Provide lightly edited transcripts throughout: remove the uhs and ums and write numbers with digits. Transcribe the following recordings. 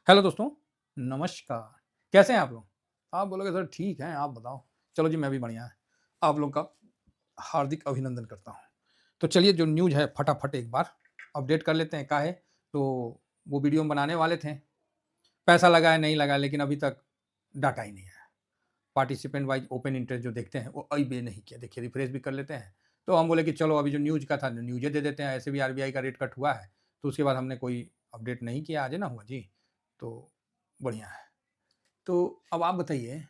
Hello दोस्तों, नमस्कार। कैसे हैं आप लोग? आप बोलोगे सर ठीक हैं, आप बताओ? चलो जी मैं भी बढ़िया है। आप लोग का हार्दिक अभिनंदन करता हूँ। तो चलिए जो न्यूज़ है फटाफट एक बार अपडेट कर लेते हैं काहे तो वो वीडियो हम बनाने वाले थे। पैसा लगाया, नहीं लगाया लेकिन अभी तक डाटा ही नहीं आया। पार्टिसिपेंट वाइज़ ओपन इंटरेस्ट जो देखते हैं वो अभी नहीं किया। देखिए रिफ्रेश भी कर लेते हैं। तो हम बोले कि चलो अभी जो न्यूज़ का था न्यूज़ ही दे देते हैं। ऐसे भी आरबीआई का रेट कट हुआ है, तो उसके बाद हमने कोई अपडेट नहीं किया। आज ही ना हुआ जी, तो बढ़िया है। तो अब आप बताइए,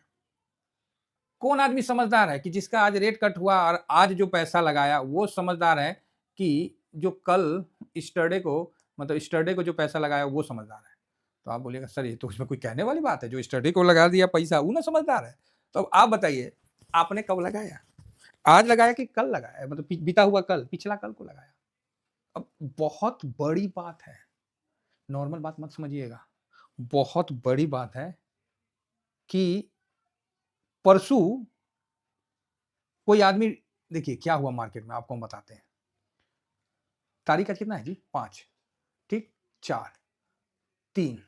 कौन आदमी समझदार है कि जिसका आज रेट कट हुआ और आज जो पैसा लगाया वो समझदार है कि जो कल यस्टरडे को मतलब यस्टरडे को जो पैसा लगाया वो समझदार है? तो आप बोलिएगा सर ये तो इसमें कोई कहने वाली बात है, जो यस्टरडे को लगा दिया पैसा वो ना समझदार है। तो अब आप बताइए, आपने कब लगाया? आज लगाया कि कल लगाया? मतलब बीता हुआ कल, पिछला कल को लगाया। अब बहुत बड़ी बात है, नॉर्मल बात मत समझिएगा। बहुत बड़ी बात है कि परसों कोई आदमी देखिए क्या हुआ मार्केट में आपको हम बताते हैं। तारीख आज कितना है जी? 5 ठीक? 4 3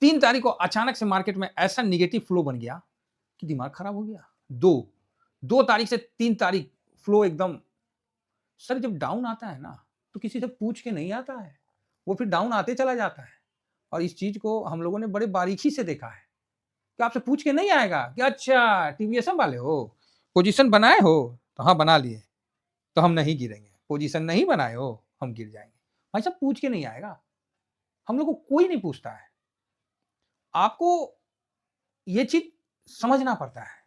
3 तारीख को अचानक से मार्केट में ऐसा नेगेटिव फ्लो बन गया कि दिमाग खराब हो गया। 2 तारीख से 3 तारीख फ्लो एकदम सर जब डाउन आता है ना, तो किसी से पूछ के नहीं आता है। वो फिर डाउन आते चला जाता है और इस चीज़ को हम लोगों ने बड़े बारीकी से देखा है कि आपसे पूछ के नहीं आएगा कि अच्छा टीवीएसएम वाले हो, पोजीशन बनाए हो? तो हाँ, बना लिए। तो हम नहीं गिरेंगे। पोजीशन नहीं बनाए हो, हम गिर जाएँगे। भाई साहब पूछ के नहीं आएगा। हम लोग को कोई नहीं पूछता है। आपको ये चीज़ समझना पड़ता है।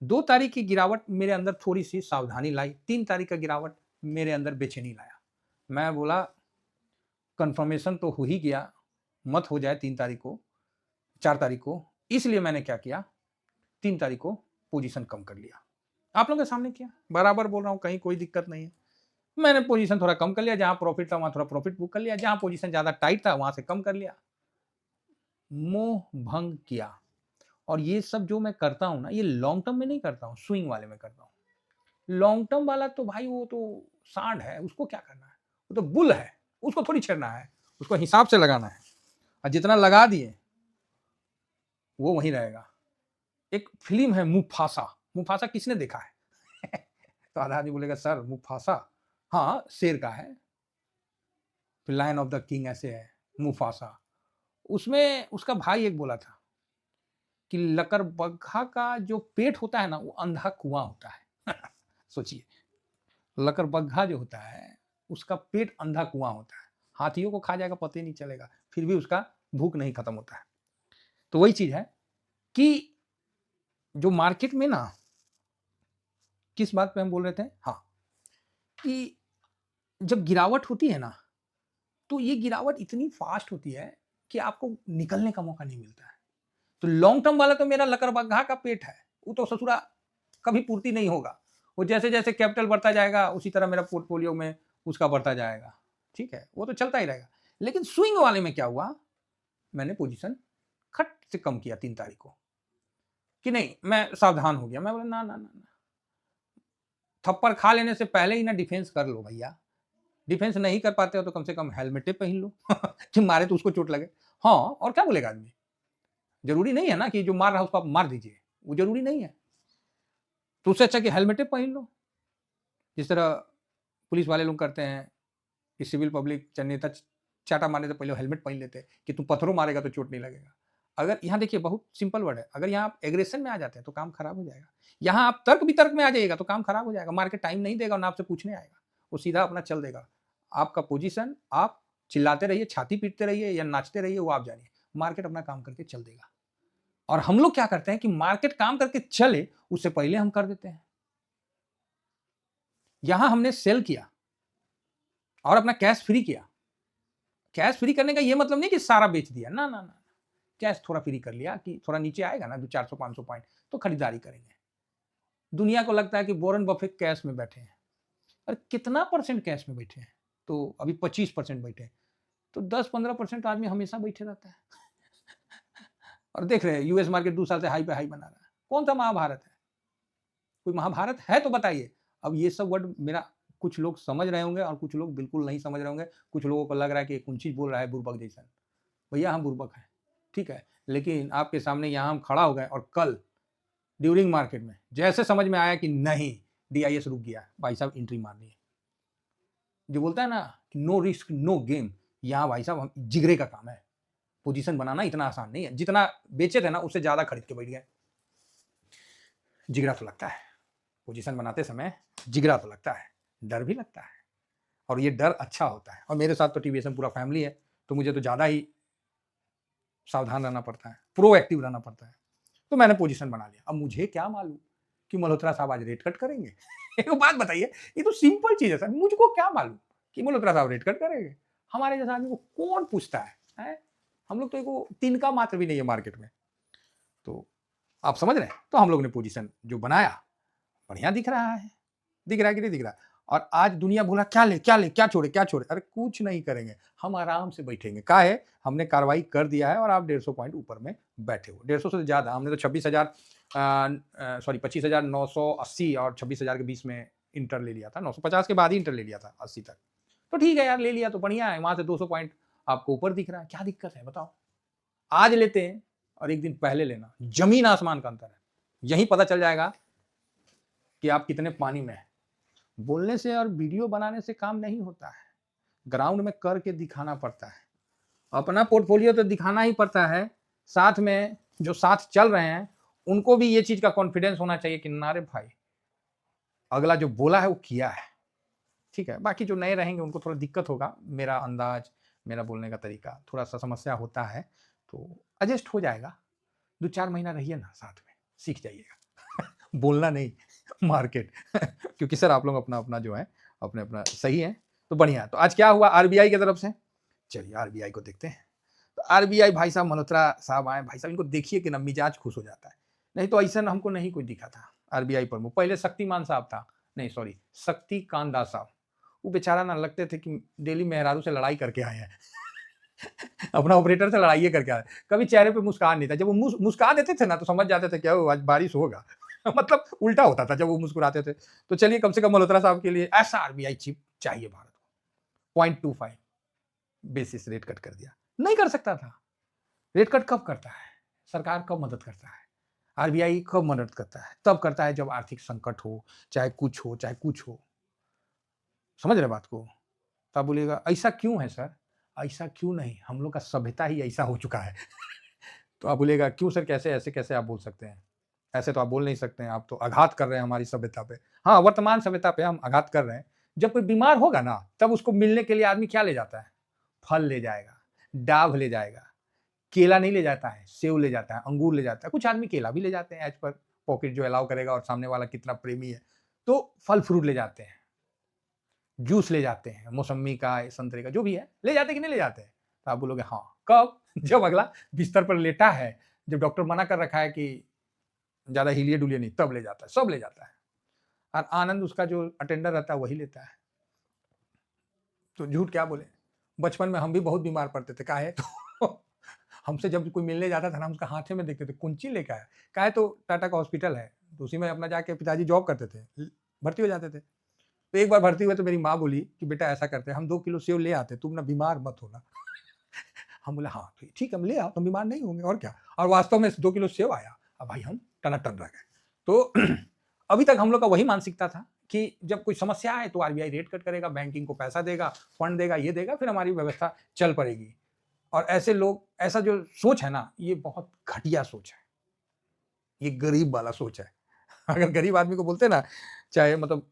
2 तारीख की गिरावट मेरे अंदर थोड़ी-सी सावधानी लाई, 3 तारीख का गिरावट मेरे अंदर बेचैनी लाया। मैं बोला कन्फर्मेशन तो हो ही गया, मत हो जाए 3 तारीख को, 4 तारीख को। इसलिए मैंने क्या किया, 3 तारीख को पोजीशन कम कर लिया। आप लोगों के सामने किया। बराबर बोल रहा हूँ, कहीं कोई दिक्कत नहीं है। मैंने पोजीशन थोड़ा कम कर लिया, जहाँ प्रॉफिट था वहाँ थोड़ा प्रॉफिट बुक कर लिया, जहाँ पोजीशन ज़्यादा टाइट था वहाँ से कम कर लिया। मोह भंग किया। और ये सब जो मैं करता हूँ ना, ये लॉन्ग टर्म में नहीं करता हूँ, स्विंग वाले में करता हूँ। लॉन्ग टर्म वाला तो भाई वो तो सांड है, उसको क्या करना है? वो तो बुल है, उसको थोड़ी छेड़ना है, उसको हिसाब से लगाना है और जितना लगा दिए, वो वहीं रहेगा। एक फ़िल्म है मुफासा, मुफासा किसने देखा है? तो आधा आदमी बोलेगा सर मुफासा, हाँ, शेर का है, फिर लायन ऑफ द किंग ऐसे है, मुफासा। उसमें उसका भाई एक बोला था कि लकड़बग्घा का जो पेट होता है ना, वो अंधा कुआँ होता है। सोचिए, लकड़बग्घा जो होता है, उसका पेट अंधा कुआँ होता है। हाथियों को खा जाएगा पता ही नहीं चलेगा, फिर भी उसका भूख नहीं खत्म होता है। तो वही चीज़ है कि जो मार्केट में ना किस बात पे हम बोल रहे थे? हाँ, कि जब गिरावट होती है ना, तो ये गिरावट इतनी फ़ास्ट होती है कि आपको निकलने का मौका नहीं मिलता है। तो लॉन्ग टर्म वाला तो मेरा लकड़बग्घा का पेट है, वो तो ससुरा कभी पूर्ति नहीं होगा। वो जैसे-जैसे कैपिटल बढ़ता जाएगा, उसी तरह मेरा पोर्टफोलियो में उसका बढ़ता जाएगा, ठीक है? वो तो चलता ही रहेगा। लेकिन स्विंग वाले में क्या हुआ, मैंने पोज़ीशन खट से कम किया 3 तारीख को, कि नहीं मैं सावधान हो गया। मैं बोला ना, ना, ना, ना, थप्पड़ खा लेने से पहले ही ना डिफेंस कर लो भैया। डिफेंस नहीं कर पाते हो तो कम से कम हेलमेटे पहन लो कि मारे तो उसको चोट लगे। हाँ, और क्या बोलेगा आदमी? ज़रूरी नहीं है ना कि जो मार रहा है उसको आप मार दीजिए, वो ज़रूरी नहीं है। तो उससे अच्छा कि हेलमेटे पहन लो। जिस तरह पुलिस वाले लोग करते हैं कि सिविल पब्लिक नेता चाटा मारने से पहले हेलमेट पहन लेते हैं कि तू पत्थरों मारेगा तो चोट नहीं लगेगा। अगर यहाँ देखिए बहुत सिंपल वर्ड है, अगर यहाँ आप एग्रेशन में आ जाते हैं तो काम खराब हो जाएगा। यहाँ आप तर्क वितर्क में आ जाइएगा तो काम खराब हो जाएगा। मार के टाइम नहीं देगा और ना आपसे पूछने आएगा। वो सीधा अपना चल देगा। आपका पोजीशन आप चिल्लाते रहिए, छाती पीटते रहिए या नाचते रहिए वो आप जानिए। मार्केट अपना काम करके चल देगा। और हम लोग क्या करते हैं कि मार्केट काम करके चले उससे पहले हम कर देते हैं। यहाँ हमने सेल किया और अपना कैश फ्री किया। कैश फ्री करने का ये मतलब नहीं कि सारा बेच दिया, ना, ना, ना। कैश थोड़ा फ्री कर लिया कि थोड़ा नीचे आएगा ना 400-500 पॉइंट तो खरीदारी करेंगे। दुनिया को लगता है कि वॉरेन बफेट कैश में बैठे हैं। और कितना परसेंट कैश में बैठे हैं? तो अभी 25% बैठे हैं। तो 10-15% आदमी हमेशा बैठे रहता है। और देख रहे हैं यूएस मार्केट 2 साल से हाई पे हाई बना रहा है। कौन-सा महाभारत है? कोई महाभारत है तो बताइए। अब ये सब वर्ड मेरा कुछ लोग समझ रहे होंगे और कुछ लोग बिल्कुल नहीं समझ रहे होंगे। कुछ लोगों को लग रहा है कि ये कौन चीज़ बोल रहा है बुड़बक जैसा। भैया हम बुर्बक हैं, ठीक है, लेकिन आपके सामने यहाँ हम खड़ा हो गए और कल ड्यूरिंग मार्केट में जैसे समझ में आया कि नहीं DIS रुक गया, भाई साहब एंट्री मारनी है। जो बोलता है ना कि नो रिस्क नो गेम, यहाँ भाई साहब जिगरे का काम है। पोजीशन बनाना इतना आसान नहीं है, जितना बेचे थे ना उससे ज्यादा खरीद के बैठ गए। जिगरा तो लगता है पोजीशन बनाते समय, जिगरा तो लगता है, डर भी लगता है, और ये डर अच्छा होता है। और मेरे साथ तो TVS में पूरा फैमिली है, तो मुझे तो ज्यादा ही सावधान रहना पड़ता है, प्रोएक्टिव रहना पड़ता है। तो मैंने पोजीशन बना लिया। अब मुझे क्या मालूम कि मल्होत्रा साहब आज रेट कट करेंगे। एक बात बताइए, ये तो सिंपल चीज है सर, मुझको क्या मालूम कि मल्होत्रा साहब रेट कट करेंगे। हमारे जैसा आदमी को कौन पूछता है? हम लोग तो एक तिनका मात्र भी नहीं है मार्केट में। तो आप समझ रहे हैं, तो हम लोग ने पोजीशन जो बनाया बढ़िया दिख रहा है, दिख रहा है कि नहीं दिख रहा है। और आज दुनिया बोला क्या ले क्या छोड़े, अरे कुछ नहीं करेंगे, हम आराम से बैठेंगे। क्या है, हमने कार्रवाई कर दिया है और आप 150 पॉइंट ऊपर में बैठे हो, 150 से ज्यादा। हमने तो 25,980 और 26,000 के बीच में इंटर ले लिया था, 950 के बाद ही इंटर ले लिया था 80 तक। तो ठीक है यार, ले लिया तो बढ़िया है, वहां से 200 पॉइंट आपको ऊपर दिख रहा है, क्या दिक्कत है बताओ। आज लेते हैं और एक दिन पहले लेना, जमीन आसमान का अंतर है। यही पता चल जाएगा कि आप कितने पानी में हैं। बोलने से और वीडियो बनाने से काम नहीं होता है, ग्राउंड में करके दिखाना पड़ता है। अपना पोर्टफोलियो तो दिखाना ही पड़ता है, साथ में जो साथ चल रहे हैं उनको भी ये चीज का कॉन्फिडेंस होना चाहिए कि नारे भाई अगला जो बोला है वो किया है, ठीक है। बाकी जो नए रहेंगे उनको थोड़ा दिक्कत होगा, मेरा अंदाज, मेरा बोलने का तरीका थोड़ा सा समस्या होता है, तो एडजस्ट हो जाएगा। 2-4 महीना रहिए ना साथ में, सीख जाइएगा। बोलना नहीं, मार्केट। क्योंकि सर आप लोग अपना अपना जो है अपने अपना सही है, तो बढ़िया। तो आज क्या हुआ RBI की तरफ से, चलिए RBI को देखते हैं। तो RBI भाई साहब मल्होत्रा साहब आए, भाई साहब इनको देखिए कि ना मिजाज खुश हो जाता है। नहीं तो ऐसा हमको नहीं कोई दिखा था RBI प्रमुख। पहले शक्तिमान साहब था, नहीं सॉरी शक्तिकांत दास साहब, वो बेचारा ना लगते थे कि डेली मेहरारू से लड़ाई करके आए हैं। अपना ऑपरेटर से लड़ाई करके आए, कभी चेहरे पे मुस्कान नहीं था। जब वो मुस्कान देते थे ना तो समझ जाते थे क्या आज बारिश होगा। मतलब उल्टा होता था जब वो मुस्कुराते थे। तो चलिए कम से कम मल्होत्रा साहब के लिए ऐसा RBI चीफ चाहिए भारत को। 0.25 बेसिस रेट कट कर दिया, नहीं कर सकता था। रेट कट कब करता है, सरकार कब मदद करता है, RBI कब मदद करता है, तब करता है जब आर्थिक संकट हो, चाहे कुछ हो चाहे कुछ हो। समझ रहे बात को। तो आप बोलिएगा ऐसा क्यों है सर, ऐसा क्यों नहीं, हम लोग का सभ्यता ही ऐसा हो चुका है। तो आप बोलिएगा क्यों सर, कैसे ऐसे कैसे आप बोल सकते हैं, ऐसे तो आप बोल नहीं सकते हैं, आप तो आघात कर रहे हैं हमारी सभ्यता पे। हाँ, वर्तमान सभ्यता पे हम आघात कर रहे हैं। जब कोई बीमार होगा ना तब उसको मिलने के लिए आदमी क्या ले जाता है, फल ले जाएगा, डाभ ले जाएगा, केला नहीं ले जाता है, सेव ले जाता है, अंगूर ले जाता है, कुछ आदमी केला भी ले जाते हैं एज पर पॉकेट जो अलाउ करेगा और सामने वाला कितना प्रेमी है, तो फल फ्रूट ले जाते हैं, जूस ले जाते हैं, मौसम्मी का संतरे का जो भी है ले जाते कि नहीं ले जाते हैं। तो आप बोलोगे हाँ, कब, जब अगला बिस्तर पर लेटा है, जब डॉक्टर मना कर रखा है कि ज्यादा हिलिए डुलिए नहीं, तब ले जाता है, सब ले जाता है। और आनंद उसका जो अटेंडर रहता है वही लेता है। तो झूठ क्या बोले, बचपन में हम भी बहुत बीमार पड़ते थे, काहे तो हमसे जब कोई मिलने जाता था ना, हम उसका हाथे में देखते थे कुंची लेकर आया, काहे तो टाटा का हॉस्पिटल है, तो उसी में अपना जाके पिताजी जॉब करते थे, भर्ती हो जाते थे। तो एक बार भर्ती हुए तो मेरी माँ बोली कि बेटा ऐसा करते हैं, हम 2 किलो सेव ले आते, तुम ना बीमार मत होना। हम बोले हाँ ठीक है, हम ले आओ, तुम बीमार नहीं होंगे और क्या। और वास्तव में 2 किलो सेव आया, अब भाई हम टनाटन रह गए। तो अभी तक हम लोग का वही मानसिकता था कि जब कोई समस्या है तो RBI रेट कट करेगा, बैंकिंग को पैसा देगा, फंड देगा, ये देगा, फिर हमारी व्यवस्था चल पड़ेगी। और ऐसे लोग, ऐसा जो सोच है ना, ये बहुत घटिया सोच है, ये गरीब वाला सोच है। अगर गरीब आदमी को बोलते ना, चाहे मतलब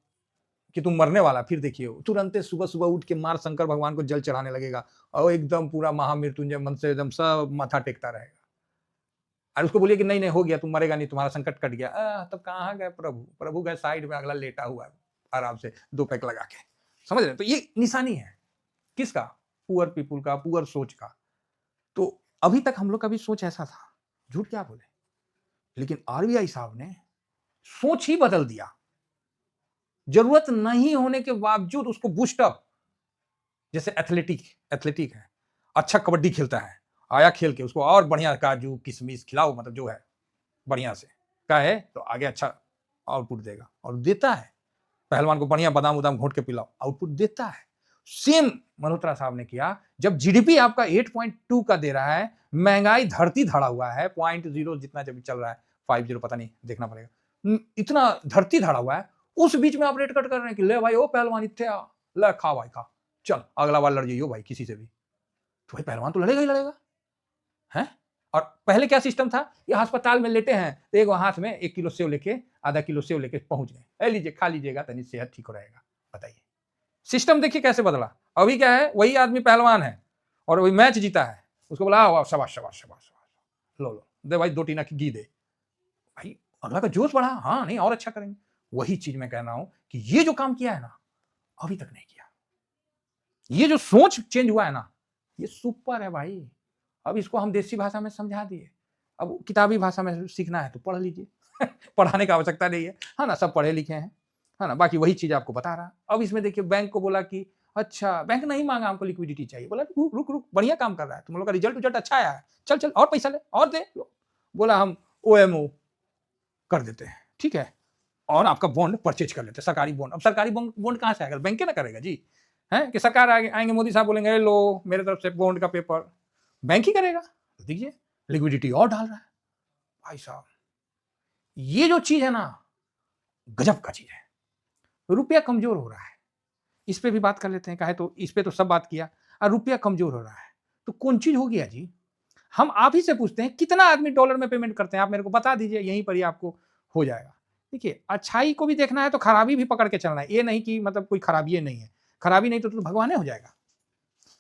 कि तुम मरने वाला, फिर देखिए तुरंत सुबह सुबह उठ के मार शंकर भगवान को जल चढ़ाने लगेगा और एकदम पूरा महामृत्युंजय मन से एकदम सब माथा टेकता रहेगा। और उसको बोलिए कि नहीं नहीं हो गया, तुम मरेगा नहीं, तुम्हारा संकट कट गया, तब कहाँ गए प्रभु, प्रभु गए साइड में, अगला लेटा हुआ है आराम से 2 पैक लगा के। समझ रहे हैं? तो ये निशानी है किसका, पुअर पीपुल का, पुअर सोच का। तो अभी तक हम लोग का भी सोच ऐसा था, झूठ क्या बोले। लेकिन RBI साहब ने सोच ही बदल दिया, जरूरत नहीं होने के बावजूद उसको बूस्ट अप। जैसे एथलेटिक है, अच्छा कबड्डी खेलता है, आया खेल के उसको और बढ़िया काजू किशमिश खिलाओ, मतलब जो है बढ़िया से का है, तो आगे अच्छा आउटपुट देगा, और देता है। पहलवान को बढ़िया बादाम उदाम घोट के पिलाओ, आउटपुट देता है। सेम मल्होत्रा साहब ने किया। जब जीडीपी आपका 8.2 का दे रहा है, महंगाई धरती धड़ा हुआ है, 0.0 जितना जब चल रहा है, 50 पता नहीं, देखना पड़ेगा, इतना धरती धड़ा हुआ है, उस बीच में आप रेट कट कर रहे हैं कि ले भाई ओ पहलवान इत्थे आ, ले खा भाई खा, चल अगला बार लड़ जाइयो भाई किसी से भी। तो भाई पहलवान तो लड़ेगा ही लड़ेगा है। और पहले क्या सिस्टम था, ये अस्पताल में लेटे हैं तो एक हाथ में 1 किलो सेव लेके, आधा किलो सेव लेके पहुंच गए, ए लीजिए खा लीजिएगा, तनी सेहत ठीक हो रहेगा। बताइए सिस्टम देखिए कैसे बदला। अभी क्या है, वही आदमी पहलवान है और वही मैच जीता है, उसको बोला वाह शाबाश शाबाश शाबाश, लो लो दे भाई 2 टीना की घी दे, भाई अगला का जोश बढ़ा, हाँ नहीं और अच्छा करेंगे। वही चीज मैं कह रहा हूं कि ये जो काम किया है ना, अभी तक नहीं किया। ये जो सोच चेंज हुआ है ना, ये सुपर है भाई। अब इसको हम देसी भाषा में समझा दिए, अब किताबी भाषा में सीखना है तो पढ़ लीजिए पढ़ाने की आवश्यकता नहीं है, है ना, सब पढ़े लिखे हैं, है ना, बाकी वही चीज आपको बता रहा। अब इसमें देखिए बैंक को बोला कि अच्छा बैंक नहीं मांगा, हमको लिक्विडिटी चाहिए, बोला रुक रुक रुक बढ़िया काम कर रहा है, तुम लोग का रिजल्ट अच्छा आया है, चल चल और पैसा ले और दे, बोला हम ओएमओ कर देते हैं, ठीक है, और आपका बॉन्ड परचेज कर लेते हैं, सरकारी बॉन्ड। अब सरकारी बॉन्ड कहां से आएगा, बैंक ना करेगा जी, है कि सरकार आएंगे मोदी साहब बोलेंगे लो मेरे तरफ से बॉन्ड का पेपर, बैंक ही करेगा। तो देखिए लिक्विडिटी और डाल रहा है भाई साहब। ये जो चीज है ना, गजब का चीज है। रुपया कमजोर हो रहा है, इस पे भी बात कर लेते हैं, कहे तो इस पे तो सब बात किया, और रुपया कमजोर हो रहा है तो कौन चीज हो गया जी। हम आप ही से पूछते हैं कितना आदमी डॉलर में पेमेंट करते हैं, आप मेरे को बता दीजिए, यहीं पर ही आपको हो जाएगा। देखिए अच्छाई को भी देखना है तो खराबी भी पकड़ के चलना है, ये नहीं कि मतलब कोई खराबी नहीं है, खराबी नहीं तो भगवान हो जाएगा,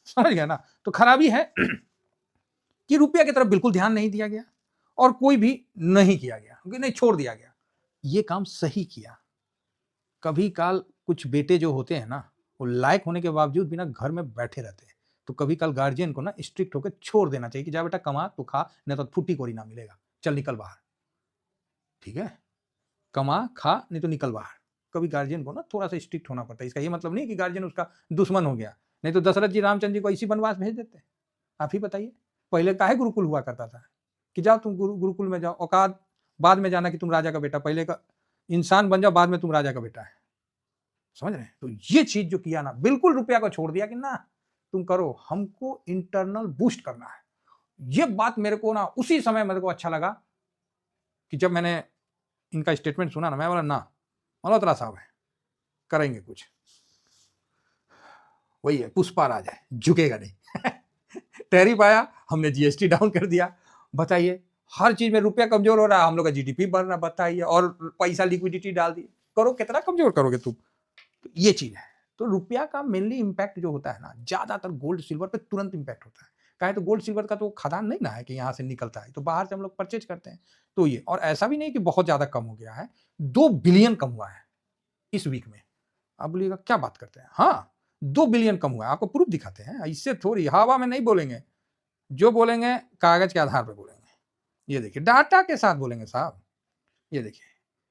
समझ गया ना। तो खराबी है कि रुपया की तरफ बिल्कुल ध्यान नहीं दिया गया और कोई भी नहीं किया गया, नहीं छोड़ दिया गया। ये काम सही किया। कभी काल कुछ बेटे जो होते हैं ना, वो लायक होने के बावजूद बिना घर में बैठे रहते हैं, तो कभी काल गार्जियन को ना स्ट्रिक्ट होकर छोड़ देना चाहिए कि जा बेटा कमा तो खा, नहीं तो फुट्टी कोरी ना मिलेगा, चल निकल बाहर, ठीक है, कमा खा नहीं तो निकल बाहर। कभी गार्जियन को ना थोड़ा सा स्ट्रिक्ट होना पड़ता है। इसका ये मतलब नहीं कि गार्जियन उसका दुश्मन हो गया, नहीं तो दशरथ जी रामचंद्र जी को इसी वनवास भेज देते। आप ही बताइए, पहले काहे गुरुकुल हुआ करता था कि जाओ तुम गुरुकुल में जाओ, औकात बाद में जाना कि तुम राजा का बेटा, पहले का इंसान बन जाओ, बाद में तुम राजा का बेटा है, समझ रहे हैं। तो ये चीज जो किया ना, बिल्कुल रुपया को छोड़ दिया कि ना तुम करो, हमको इंटरनल बूस्ट करना है। ये बात मेरे को ना उसी समय मेरे को अच्छा लगा कि जब मैंने इनका स्टेटमेंट सुना ना, मैं बोला ना मल्होत्रा साहब है, करेंगे कुछ, वही है पुष्पा राज है, झुकेगा नहीं टैरिफ आया, हमने जीएसटी डाउन कर दिया, बताइए हर चीज में रुपया कमजोर हो रहा है, हम लोग का जीडीपी बढ़ रहा, बताइए, और पैसा लिक्विडिटी डाल दिए, करो कितना कमजोर करोगे तुम। तो ये चीज है। तो रुपया का मेनली इंपैक्ट जो होता है ना, ज्यादातर गोल्ड सिल्वर पे तुरंत इंपैक्ट होता है। कहे तो गोल्ड सिल्वर का तो खदान नहीं ना है कि यहाँ से निकलता है, तो बाहर से हम लोग परचेज करते हैं। तो ये, और ऐसा भी नहीं कि बहुत ज्यादा कम हो गया है, 2 बिलियन कम हुआ है इस वीक में। आप बोलिएगा क्या बात करते हैं, हाँ 2 बिलियन कम हुआ है, आपको प्रूफ दिखाते हैं, इससे थोड़ी हवा में नहीं बोलेंगे, जो बोलेंगे कागज के आधार पर बोलेंगे। ये देखिए डाटा के साथ बोलेंगे साहब। ये देखिए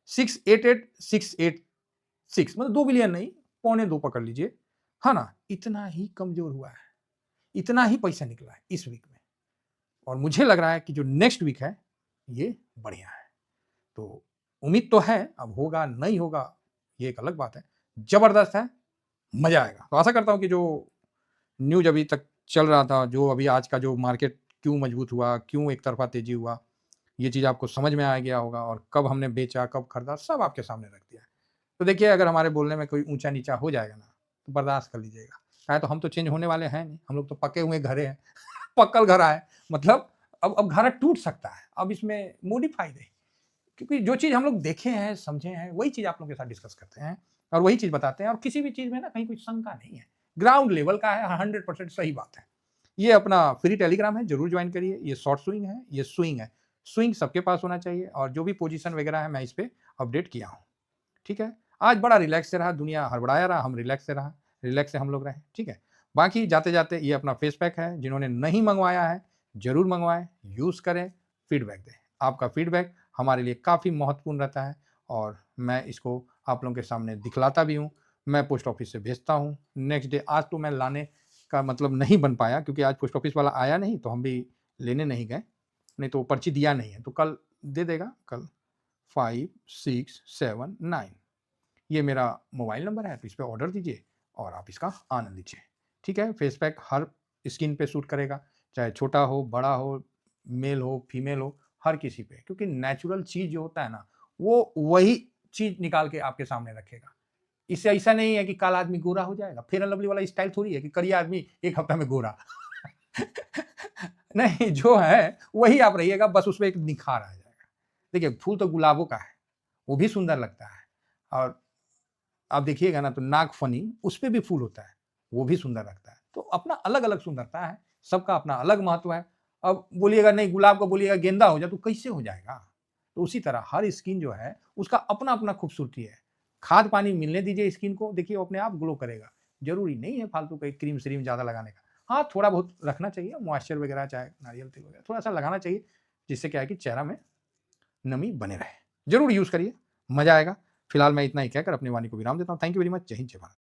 688,686, मतलब 2 बिलियन नहीं, 1.25 पकड़ लीजिए, है ना, इतना ही कमजोर हुआ है, इतना ही पैसा निकला है इस वीक में। और मुझे लग रहा है कि जो नेक्स्ट वीक है ये बढ़िया है। तो उम्मीद तो है, अब होगा नहीं होगा ये एक अलग बात है, जबरदस्त है, मजा आएगा। तो आशा करता हूं कि जो न्यूज अभी तक चल रहा था, जो अभी आज का जो मार्केट क्यों मजबूत हुआ, क्यों एक तरफा तेजी हुआ, ये चीज आपको समझ में आ गया होगा, और कब हमने बेचा कब खरीदा सब आपके सामने रख दिया है। तो देखिए अगर हमारे बोलने में कोई ऊंचा नीचा हो जाएगा ना, तो बर्दाश्त कर लीजिएगा, चाहे तो हम तो चेंज होने वाले हैं नहीं, हम लोग तो पके हुए घरे हैं पक्कल घर आए, मतलब अब घर टूट सकता है, अब इसमें मॉडिफाई नहीं, क्योंकि जो चीज हम लोग देखे हैं समझे हैं वही चीज आप लोगों के साथ डिस्कस करते हैं और वही चीज बताते हैं, और किसी भी चीज में ना कहीं कोई शंका नहीं है, ग्राउंड लेवल का है, 100% सही बात है। ये अपना फ्री टेलीग्राम है, जरूर ज्वाइन करिए। ये शॉर्ट स्विंग है, ये स्विंग है, स्विंग सबके पास होना चाहिए, और जो भी पोजीशन वगैरह है मैं इस पे अपडेट किया हूँ, ठीक है। आज बड़ा रिलैक्स से रहा, दुनिया हड़बड़ाया रहा, हम रिलैक्स से रहा, रिलैक्स से हम लोग रहे, ठीक है। बाकी जाते जाते ये अपना फेस पैक है, जिन्होंने नहीं मंगवाया है जरूर मंगवाएं, यूज़ करें, फीडबैक दें। आपका फीडबैक हमारे लिए काफ़ी महत्वपूर्ण रहता है, और मैं इसको आप लोगों के सामने दिखलाता भी हूँ। मैं पोस्ट ऑफिस से भेजता हूँ नेक्स्ट डे। आज तो मैं लाने का मतलब नहीं बन पाया, क्योंकि आज पोस्ट ऑफिस वाला आया नहीं, तो हम भी लेने नहीं गए, नहीं तो पर्ची दिया नहीं है, तो कल दे देगा, कल 5679 ये मेरा मोबाइल नंबर है, तो इस पर ऑर्डर दीजिए और आप इसका आनंद लीजिए। ठीक है, फेस पैक हर स्किन पे सूट करेगा, चाहे छोटा हो, बड़ा हो, मेल हो, फीमेल हो, हर किसी पे, क्योंकि नेचुरल चीज़ जो होता है ना, वो वही चीज़ निकाल के आपके सामने रखेगा। इससे ऐसा नहीं है कि कल आदमी गोरा हो जाएगा, फेयर एंड लवली वाला स्टाइल थोड़ी है कि करिया आदमी 1 हफ्ता में गोरा। नहीं, जो है वही आप रहिएगा, बस उसमें एक निखार आ जाएगा। देखिए, फूल तो गुलाबों का है, वो भी सुंदर लगता है, और आप देखिएगा ना तो नागफनी उसपे भी फूल होता है, वो भी सुंदर लगता है। तो अपना अलग-अलग सुंदरता है, सबका अपना अलग महत्व है। अब बोलिएगा नहीं गुलाब का बोलिएगा गेंदा हो जाए तो कैसे हो जाएगा? तो उसी तरह हर स्किन जो है उसका अपना-अपना खूबसूरती है। खाद पानी मिलने दीजिए स्किन को, देखिए वो अपने आप ग्लो करेगा। ज़रूरी नहीं है फालतू का क्रीम-श्रीम ज़्यादा लगाने का। हाँ, थोड़ा बहुत रखना चाहिए मॉइस्चर वगैरह, चाहे नारियल तेल वगैरह थोड़ा-सा लगाना चाहिए, जिससे क्या है कि चेहरा में नमी बने रहे। ज़रूर यूज़ करिए, मज़ा आएगा। फिलहाल मैं इतना ही कहकर अपनी वाणी को विराम देता हूँ। Thank you very much. जय हिंद, जय भारत।